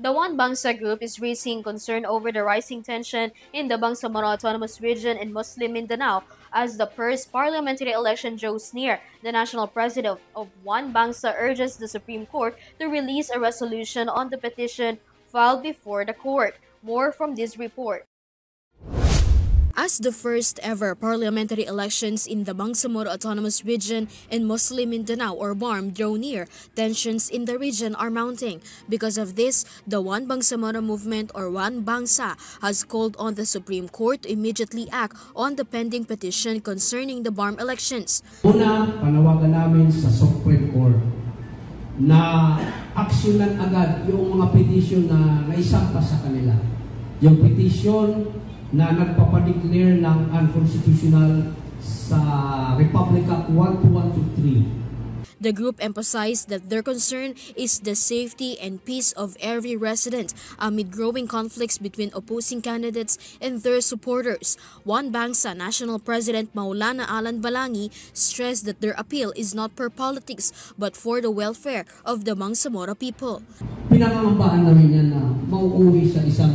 The One Bangsa group is raising concern over the rising tension in the Bangsamoro Autonomous Region in Muslim Mindanao as the first parliamentary election draws near. The national president of One Bangsa urges the Supreme Court to release a resolution on the petition filed before the court. More from this report. As the first ever parliamentary elections in the Bangsamoro Autonomous Region in Muslim Mindanao or BARM draw near, tensions in the region are mounting. Because of this, the One Bangsamoro movement or One Bangsa has called on the Supreme Court to immediately act on the pending petition concerning the BARM elections. Una, panawagan namin sa Supreme Court na aksyonan agad yung mga petition na naisampa sa kanila. Yung petition na nagpapadeclare ng unconstitutional sa Republic Act 12123. The group emphasized that their concern is the safety and peace of every resident amid growing conflicts between opposing candidates and their supporters. One Bangsa National President Maulana Alan Balangi stressed that their appeal is not for politics but for the welfare of the Bangsamoro people. Pinangangambaan namin yan na mauuwi sa isang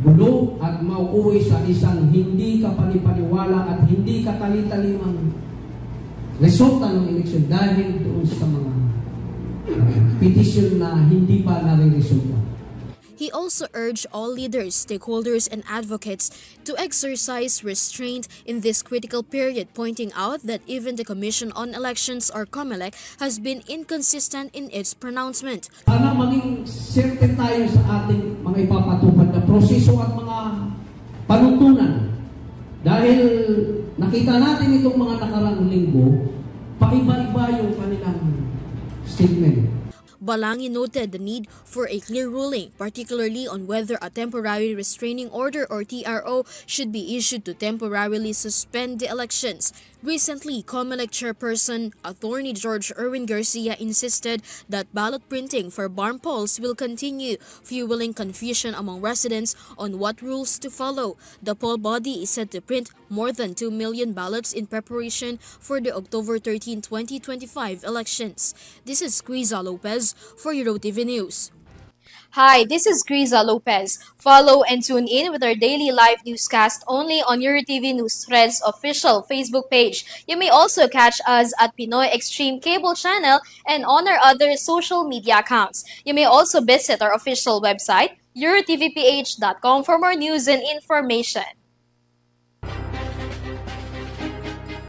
gulo at mauuwi sa isang hindi kapanipaniwala at hindi katali-talimang resulta ng eleksyon dahil doon sa mga petition na hindi pa nare-resulta. He also urged all leaders, stakeholders, and advocates to exercise restraint in this critical period, pointing out that even the Commission on Elections or COMELEC has been inconsistent in its pronouncement. Sana maging certain tayo sa ating mga ipapatupad na proseso at mga panuntunan. Dahil nakita natin itong mga nakaraang linggo, paiba-iba yung kanilang statement. Balangi noted the need for a clear ruling, particularly on whether a temporary restraining order or TRO should be issued to temporarily suspend the elections. Recently, COMELEC chairperson Attorney George Erwin Garcia insisted that ballot printing for BARM polls will continue, fueling confusion among residents on what rules to follow. The poll body is set to print more than 2 million ballots in preparation for the October 13, 2025 elections. This is Criza Lopez for EuroTV News. Hi, this is Griza Lopez. Follow and tune in with our daily live newscast only on EuroTV News Threads official Facebook page. You may also catch us at Pinoy Extreme Cable Channel and on our other social media accounts. You may also visit our official website, eurotvph.com, for more news and information.